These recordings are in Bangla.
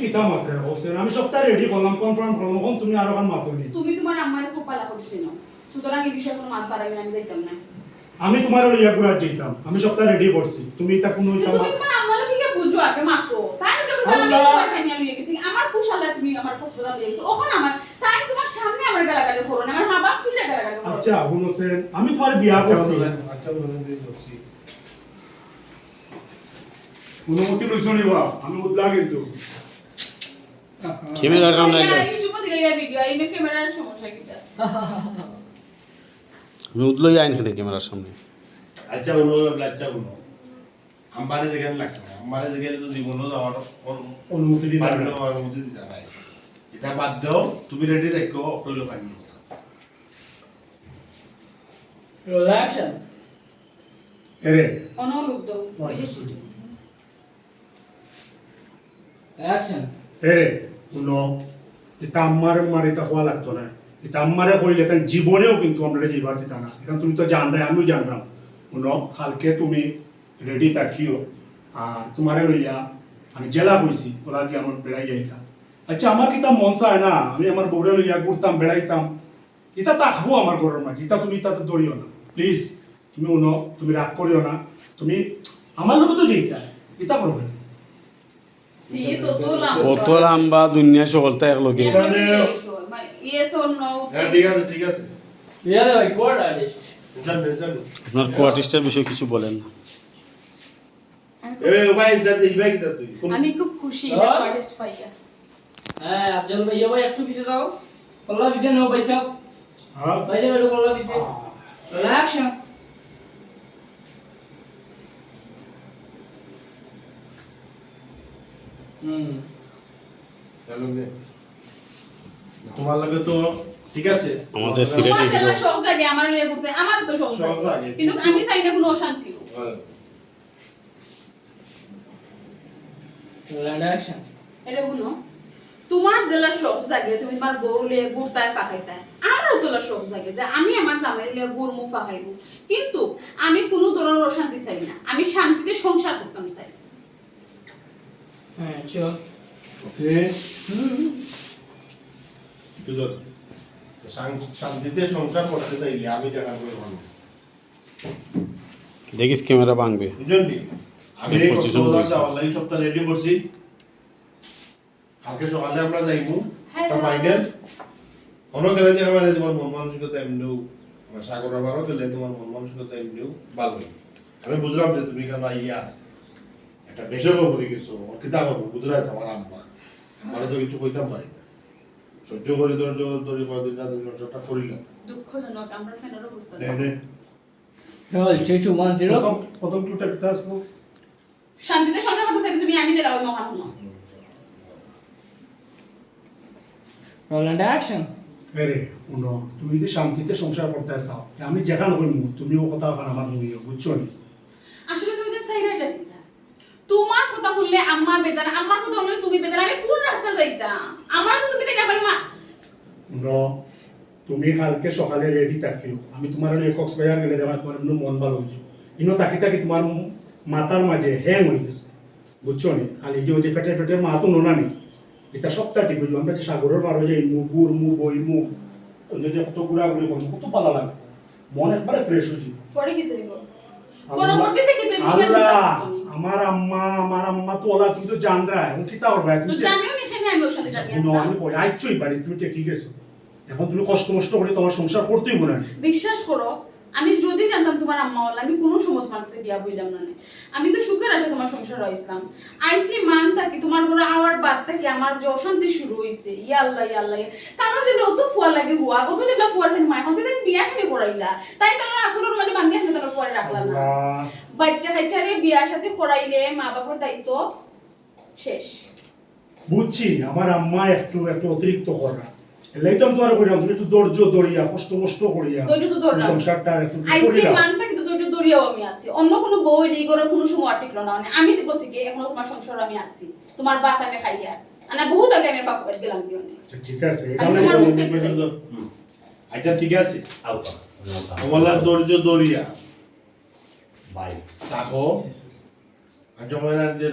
কিতা মাত্রা হোসেন আমি সপ্তাহে রেডি করলাম কনফার্ম করলাম এখন তুমি আরো কান মাতনি তুমি তোমার আম্মারে খুব পালা করছিস না সুতরাং এই বিষয়ে কোনো মাত বাড়াইবে না আমি যাইতাম না আমি তোমার লইয়া পুরা যেতাম আমি সপ্তাহে রেডি করছি তুমি এটা কোনো তুমি তোমার আম্মারে কি বুঝো আগে মাতো তাই তো আমি তোমার কাছে নিয়ে গেছি আমার কুশালে তুমি আমার পছন্দ দিয়েছো ওখানে আমার তাই তোমার সামনে আমার গালাগালি করো না আমার মা বাপ তুলে গালাগালি করো আচ্ছা আগুন হোসেন আমি তোমার বিয়া করছি আচ্ছা বলে দিয়ে করছি অনুমতি লইছো নি বাপ আমি উদলা কিন্তু ক্যামেরার সামনে ইউটিউবে দিলে ভিডিও এই ক্যামেরার সমস্যা কিটা আমি উদলই আইন এখানে ক্যামেরার সামনে আচ্ছা বলো আচ্ছা বলো আমারে যেখানে লাগছে না আমারে যেখানে তো জীবনও যাওয়ার অনুমতি দিতে পারবে না না অনুমতি দিতে নাই এটা বাদ দাও তুমি রেডি থাকো অক্টোবর ফাইনাল Relaxation. এরে অনুলোক দাও Action. এরে শুনো এটা আমার মারিতা হওয়া লাগতো না এটা আমারে কইলে তাই জীবনেও কিন্তু আমরা যাইবার দিতা না এখন তুমি তো জানরাই আমিও জানলাম শুনো কালকে তুমি রেডি থাকিও আর তোমারে লইয়া আমি জেলা কইছি ওরা কি আমার বেড়াই যাইতাম আচ্ছা আমার কিতা মন চায় না আমি আমার বউরে লইয়া ঘুরতাম বেড়াইতাম এটা থাকবো আমার ঘরের মাঝে এটা তুমি তাতে দৌড়িও না প্লিজ তুমি শুনো তুমি রাগ করিও না তুমি আমার লোক তো যেইটা এটা করবে না সি তো তোলাম অত লম্বা দুনিয়া সকলটা একলগে ইয়েস অর নো হ্যাঁ ঠিক আছে Yeah, like what artist? জানেন আপনার কোয়ার্টিস্টের বিষয়ে কিছু বলেন না এ ভাই স্যার দিই কি তুই আমি খুব খুশি আর্টিস্ট পাইয়া হ্যাঁ আফজল ভাইয়া ভাই একটু পিছে যাও কল্লা পিছে নাও ভাই সাহেব হ্যাঁ ভাই সাহেব একটু কল্লা পিছে রিল্যাক্সন চলো নে তোমার লাগে তো ঠিক আছে আমাদের তোমার সিলেটে জেলা সব জায়গায় আমার লইয়া ঘুরতে আমার তো সব সব জায়গায় জায়গায়। কিন্তু আমি চাই না কোনো অশান্তি হোক। রিল্যাক্সন এটা শুনো তোমার জেলা সব জায়গায় তুমি তোমার বউ লইয়া ঘুরতায় ফাঁকাইতায় আমারও তো সব জায়গায় যে আমি আমার জামাই লইয়া ঘুরমু ফাঁকাইবো কিন্তু আমি কোনো ধরনের অশান্তি চাই না আমি শান্তিতে সংসার করতাম চাই হ্যাঁ চল ওকে সুন্দর শান্তিতে সংসার করতে চাইলে আমি দেখা করে ভালো দেখিস ক্যামেরা ভাঙবে বুঝলি আমি এই পজিশন কক্সবাজার বলছি। যাওয়ার লাগি সপ্তাহ রেডি করছি কালকে সকালে আমরা যাইবো হ্যাঁ। ফাইনাল কোনো গেলে যে আমার তোমার মন মানসিকতা এমনিও আমার সাগরের বারো গেলে তোমার মন মানসিকতা এমনিও ভালো আমি বুঝলাম যে তুমি কেন ইয়া একটা বেশক করে গেছো কিতাব হবো বুঝলাই আমার আম্মা আমার তো কিছু কইতাম পারি না সহ্য করে ধৈর্য ধরে কদিন রাত সংসারটা করিলাম দুঃখজনক আমরা ফেনার অবস্থা নে নে চল 3210 প্রথম টুটা কিতা আসবো শান্তিতে সংসার করতে চাই তুমি আমি জেলা মহান হনো রোল্যান্ড অ্যাকশন এরে শুনো তুমি যদি শান্তিতে সংসার করতে চাও আমি যেখানে হইমু তুমিও কথা ওখানে আমার মুইও বুঝছো নি আসলে তুমি তো সাইডে দিতা তোমার কথা বললে আম্মা বেজান আমার কথা বললে তুমি বেজান আমি কোন রাস্তা যাইতাম আমার তো তুমি দেখে পারি মা শুনো তুমি কালকে সকালে রেডি থাকিও আমি তোমার লইয়া কক্সবাজার গেলে দেওয়া তোমার এমনি মন ভালো হয়েছে ইনো তাকি তাকি তোমার মাথার মাঝে হ্যাং হয়ে গেছে বুঝছো নি খালি যে ওই যে পেটে পেটে মা তো নোনা নেই এটা সপ্তাহ ঠিক বুঝলো আমরা যে সাগরের পার হয়ে যাই গুড় মু বই মু ওই যে কত গুড়াগুড়ি করবো কত ভালো লাগে মন একবারে ফ্রেশ হয়েছে পরে কি তুইব পরবর্তীতে কি তুইব আল্লাহ আমার আম্মা তো ওলা কিন্তু জান রা এখন কিতা করবা তো তুমি জানিও নি এখানে আমি ওর সাথে জানি শুনো আমি কই আইছই বাড়ি তুমি ঠিক গেছো এখন তুমি কষ্ট করে তোমার সংসার করতেই মনে হয় বিশ্বাস করো আমি যদি জানতাম তোমার আম্মা ওলা আমি কোনো সময় তোমার কাছে বিয়া বইলাম না আমি তো সুখের আশা তোমার সংসার হইছিলাম আইসি মান থাকি তোমার ঘরে আওয়ার বাদ থেকে আমার যে অশান্তি শুরু হইছে ইয়া আল্লাহ তানোর যে অত ফুয়া লাগে হুয়া কত যে ফুয়ার ফেন মাই হতে দেন বিয়া খানে করাইলা তাই তোমার আসলের মাঝে বান্ধি খানে তোমার ফুয়ারে রাখলা না বাচ্চা কাচ্চারে বিয়ার সাথে করাইলে মা বাবার দায়িত্ব শেষ বুঝছি আমার আম্মা একটু অতিরিক্ত করা এলাই তো আমি তোমার কইলাম তুমি একটু ধৈর্য ধরিয়া কষ্ট করিয়া ধৈর্য তো ধরলাম। সংসারটা একটু আইসি করিয়া মান থাকি তো ধৈর্য ধরিয়াও আমি আছি অন্য কোনো বউ এই করে কোনো সময় আটকলো না মানে আমি দিক থেকে এখনো তোমার সংসার আমি আছি তোমার বাত আমি খাইয়া আনা বহুত আগে আমি বাপ গেলাম দিওনে আচ্ছা ঠিক আছে আমি এখানে তোমার তো- মুখে আচ্ছা ঠিক আছে আমার ধৈর্য ধরিয়া বাই রাখো আর জমায়ের যে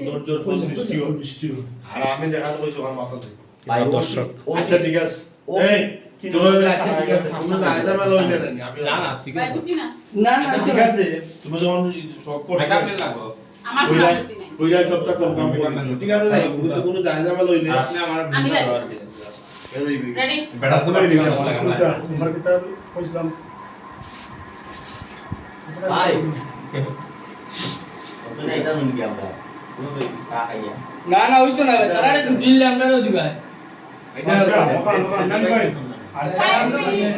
দর্জর ফল মিষ্টিও মিষ্টিও আর আমি দেখা তো কইছো আমার মাথাতে ভাই দর্শক আচ্ছা ঠিক আছে ও- এই চিনো তুমি না, আচ্ছা ঠিক আছে তুমি না আইদা মাল হইলে না আমি না না ভাই বুঝছি না না না আচ্ছা, ঠিক আছে তুমি যখন সব করতে মেকআপ লাগো আমার কোনো কইলাই আপত্তি নাই কইলাই সবটা কনফার্ম করবে ঠিক আছে তাই তুমি কোনো জায়গা মাল হইলে আপনি আমার আমি ভিডিও রাখি। এই দিবি রেডি বেটা তোমার তোমার দিকে ভিডিও আমার লাগা আমার কিতাব কইছিলাম ভাই ওখানে এটা নুন কি আমরা কোনো তো চা খাইয়া না না ওই তো না তারা ছুটি দিলে আমরা দিবা এটা আচ্ছা ওখানে নানি ভাই আচ্ছা Five minutes.